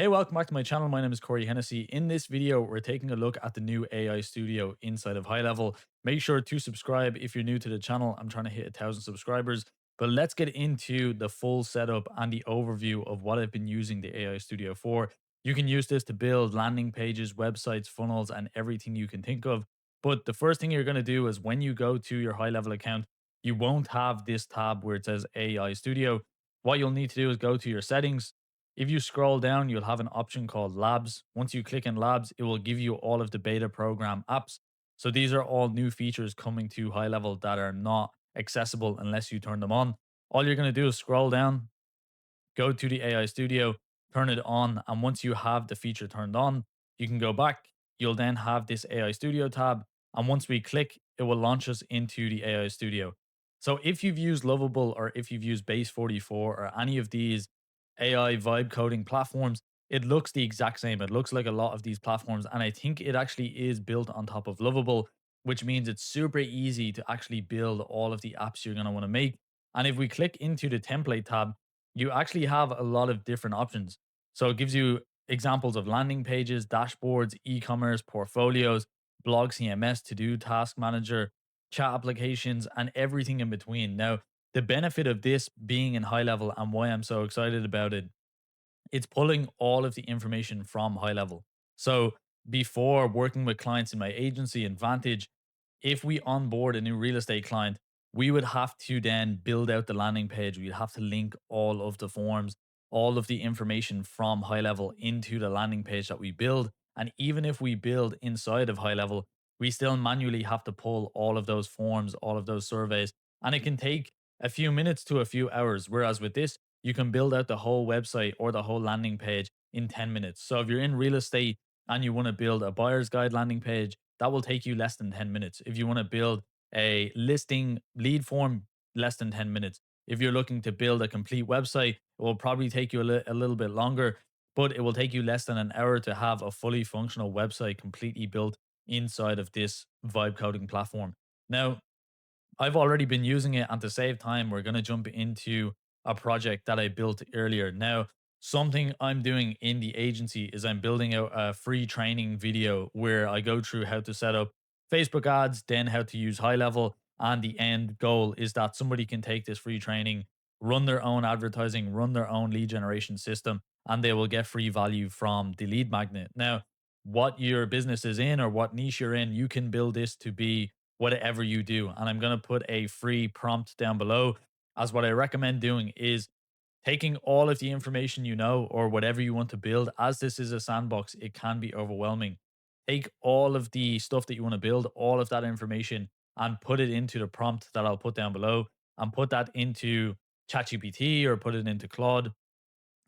Hey, welcome back to my channel. My name is Corey Hennessy. In this video, we're taking a look at the new AI studio inside of HighLevel. Make sure to subscribe if you're new to the channel. I'm trying to hit 1,000 subscribers. But let's get into the full setup and the overview of what I've been using the AI studio for. You can use this to build landing pages, websites, funnels, and everything you can think of. But the first thing you're going to do is when you go to your HighLevel account, you won't have this tab where it says AI studio. What you'll need to do is go to your settings. If you scroll down, you'll have an option called Labs. Once you click in Labs, it will give you all of the beta program apps. So these are all new features coming to HighLevel that are not accessible unless you turn them on. All you're going to do is scroll down, go to the AI Studio, turn it on, and once you have the feature turned on, you can go back. You'll then have this AI Studio tab, and once we click, it will launch us into the AI Studio. So if you've used Lovable or if you've used Base 44 or any of these AI vibe coding platforms, it looks the exact same. It looks like a lot of these platforms, and I think it actually is built on top of Lovable, which means it's super easy to actually build all of the apps you're going to want to make. And if we click into the template tab, you actually have a lot of different options. So it gives you examples of landing pages, dashboards, e-commerce, portfolios, blog CMS, to-do, task manager, chat applications, and everything in between. Now, the benefit of this being in HighLevel and why I'm so excited about it, it's pulling all of the information from HighLevel. So before working with clients in my agency and Vantage, if we onboard a new real estate client, we would have to then build out the landing page. We'd have to link all of the forms, all of the information from HighLevel into the landing page that we build. And even if we build inside of HighLevel, we still manually have to pull all of those forms, all of those surveys. And it can take a few minutes to a few hours. Whereas with this, you can build out the whole website or the whole landing page in 10 minutes. So if you're in real estate and you want to build a buyer's guide landing page, that will take you less than 10 minutes. If you want to build a listing lead form, less than 10 minutes. If you're looking to build a complete website, it will probably take you a little bit longer, but it will take you less than an hour to have a fully functional website completely built inside of this vibe coding platform. Now, I've already been using it, and to save time, we're going to jump into a project that I built earlier. Now, something I'm doing in the agency is I'm building out a free training video where I go through how to set up Facebook ads, then how to use HighLevel. And the end goal is that somebody can take this free training, run their own advertising, run their own lead generation system, and they will get free value from the lead magnet. Now, what your business is in or what niche you're in, you can build this to be whatever you do. And I'm going to put a free prompt down below as what I recommend doing is taking all of the information you know or whatever you want to build. As this is a sandbox, it can be overwhelming. Take all of the stuff that you want to build, all of that information, and put it into the prompt that I'll put down below and put that into ChatGPT or put it into Claude.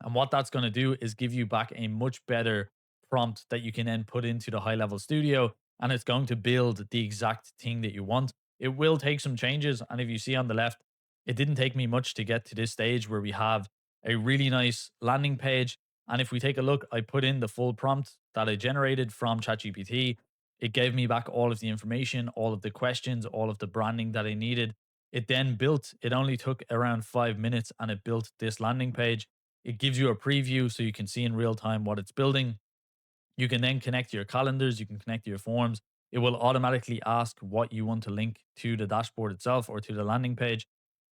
And what that's going to do is give you back a much better prompt that you can then put into the HighLevel studio. And it's going to build the exact thing that you want. It will take some changes. And if you see on the left, it didn't take me much to get to this stage where we have a really nice landing page. And if we take a look, I put in the full prompt that I generated from ChatGPT. It gave me back all of the information, all of the questions, all of the branding that I needed. It then built, it only took around 5 minutes and it built this landing page. It gives you a preview so you can see in real time what it's building. You can then connect to your calendars, you can connect to your forms. It will automatically ask what you want to link to the dashboard itself or to the landing page.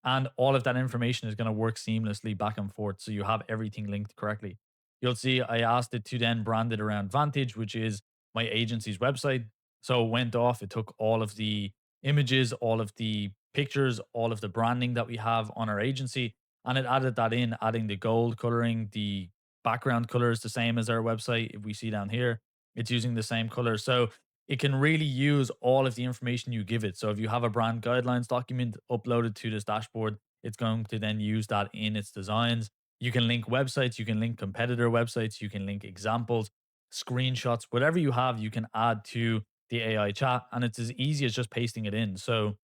And all of that information is going to work seamlessly back and forth. So you have everything linked correctly. You'll see I asked it to then brand it around Vantage, which is my agency's website. So it went off, it took all of the images, all of the pictures, all of the branding that we have on our agency, and it added that in, adding the gold coloring, the background color is the same as our website. If we see down here, it's using the same color. So it can really use all of the information you give it. So if you have a brand guidelines document uploaded to this dashboard, it's going to then use that in its designs. You can link websites, you can link competitor websites, you can link examples, screenshots, whatever you have, you can add to the AI chat. And it's as easy as just pasting it in. So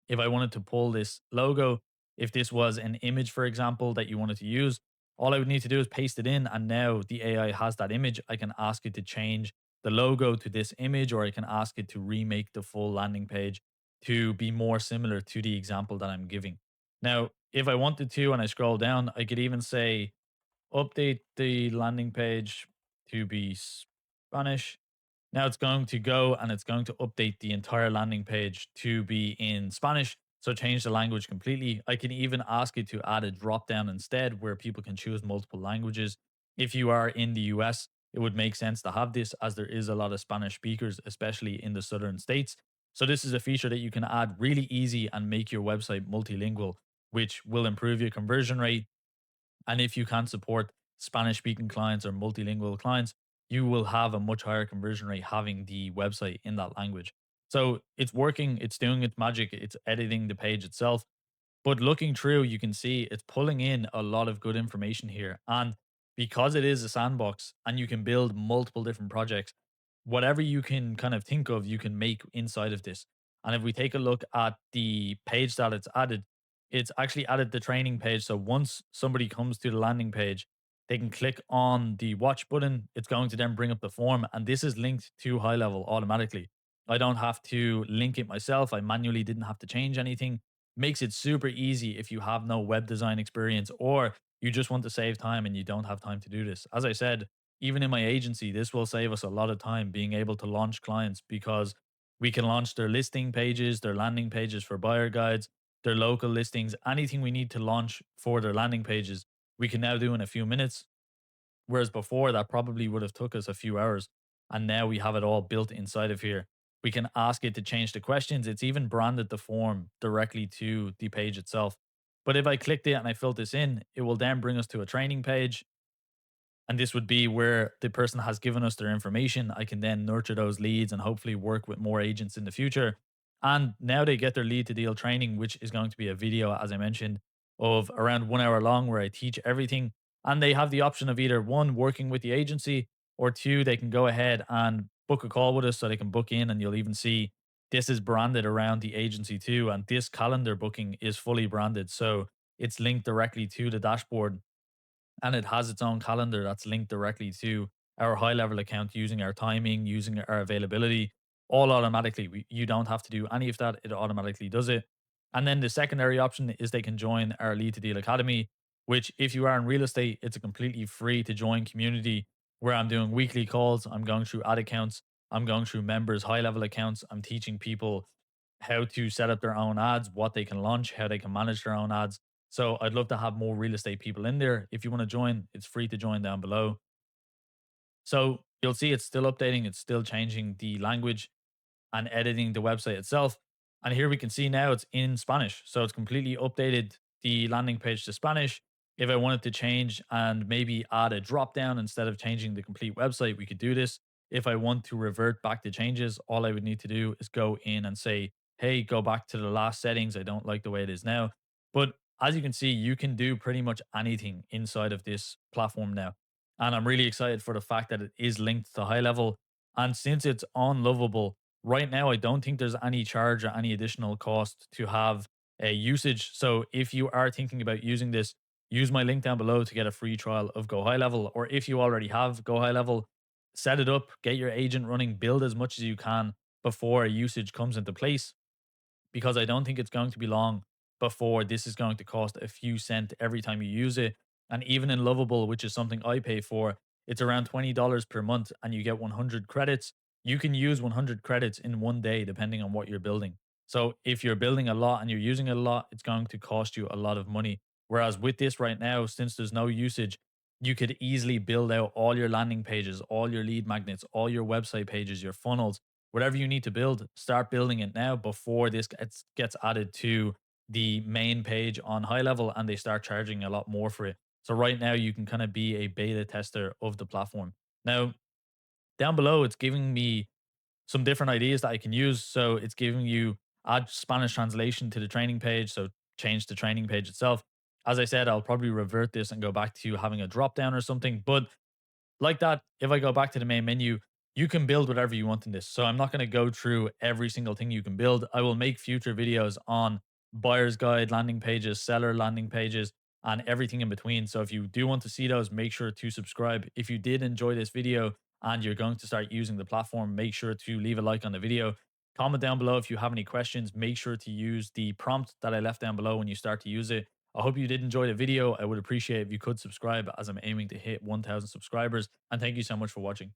if I wanted to pull this logo, if this was an image, for example, that you wanted to use, all I would need to do is paste it in. And now the AI has that image. I can ask it to change the logo to this image, or I can ask it to remake the full landing page to be more similar to the example that I'm giving. Now, if I wanted to, and I scroll down, I could even say, update the landing page to be Spanish. Now it's going to go and it's going to update the entire landing page to be in Spanish. So change the language completely. I can even ask it to add a drop down instead where people can choose multiple languages. If you are in the US, it would make sense to have this as there is a lot of Spanish speakers, especially in the southern states. So this is a feature that you can add really easy and make your website multilingual, which will improve your conversion rate. And if you can support Spanish speaking clients or multilingual clients, you will have a much higher conversion rate having the website in that language. So it's working, it's doing its magic, it's editing the page itself. But looking through, you can see it's pulling in a lot of good information here. And because it is a sandbox and you can build multiple different projects, whatever you can kind of think of, you can make inside of this. And if we take a look at the page that it's actually added the training page. So once somebody comes to the landing page, they can click on the watch button. It's going to then bring up the form. And this is linked to High Level automatically. I don't have to link it myself. I manually didn't have to change anything. Makes it super easy if you have no web design experience or you just want to save time and you don't have time to do this. As I said, even in my agency, this will save us a lot of time being able to launch clients because we can launch their listing pages, their landing pages for buyer guides, their local listings, anything we need to launch for their landing pages, we can now do in a few minutes. Whereas before, that probably would have took us a few hours. And now we have it all built inside of here. We can ask it to change the questions. It's even branded the form directly to the page itself. But if I clicked it and I filled this in, it will then bring us to a training page. And this would be where the person has given us their information. I can then nurture those leads and hopefully work with more agents in the future. And now they get their lead to deal training, which is going to be a video, as I mentioned, of around 1 hour long where I teach everything. And they have the option of either one, working with the agency, or two, they can go ahead and book a call with us so they can book in. And you'll even see this is branded around the agency too. And this calendar booking is fully branded. So it's linked directly to the dashboard and it has its own calendar that's linked directly to our high level account using our timing, using our availability, all automatically. You don't have to do any of that, it automatically does it. And then the secondary option is they can join our Lead to Deal Academy, which, if you are in real estate, it's a completely free to join community where I'm doing weekly calls, I'm going through ad accounts, I'm going through members' high level accounts, I'm teaching people how to set up their own ads, what they can launch, how they can manage their own ads. So I'd love to have more real estate people in there. If you want to join, it's free to join down below. So you'll see it's still updating, it's still changing the language and editing the website itself. And here we can see now it's in Spanish. So it's completely updated the landing page to Spanish. If I wanted to change and maybe add a drop down instead of changing the complete website, we could do this. If I want to revert back to changes, all I would need to do is go in and say, hey, go back to the last settings. I don't like the way it is now. But as you can see, you can do pretty much anything inside of this platform now. And I'm really excited for the fact that it is linked to High Level. And since it's unlovable, right now, I don't think there's any charge or any additional cost to have a usage. So if you are thinking about using this, use my link down below to get a free trial of Go High Level. Or if you already have Go High Level, set it up, get your agent running, build as much as you can before usage comes into place, because I don't think it's going to be long before this is going to cost a few cents every time you use it. And even in Lovable, which is something I pay for, it's around $20 per month and you get 100 credits. You can use 100 credits in one day, depending on what you're building. So if you're building a lot and you're using it a lot, it's going to cost you a lot of money. Whereas with this right now, since there's no usage, you could easily build out all your landing pages, all your lead magnets, all your website pages, your funnels, whatever you need to build, start building it now before this gets added to the main page on High Level and they start charging a lot more for it. So right now you can kind of be a beta tester of the platform. Now, down below, it's giving me some different ideas that I can use. So it's giving you add Spanish translation to the training page. So change the training page itself. As I said, I'll probably revert this and go back to having a drop down or something. But like that, if I go back to the main menu, you can build whatever you want in this. So I'm not going to go through every single thing you can build. I will make future videos on buyer's guide landing pages, seller landing pages, and everything in between. So if you do want to see those, make sure to subscribe. If you did enjoy this video and you're going to start using the platform, make sure to leave a like on the video. Comment down below if you have any questions. Make sure to use the prompt that I left down below when you start to use it. I hope you did enjoy the video. I would appreciate if you could subscribe as I'm aiming to hit 1,000 subscribers. And thank you so much for watching.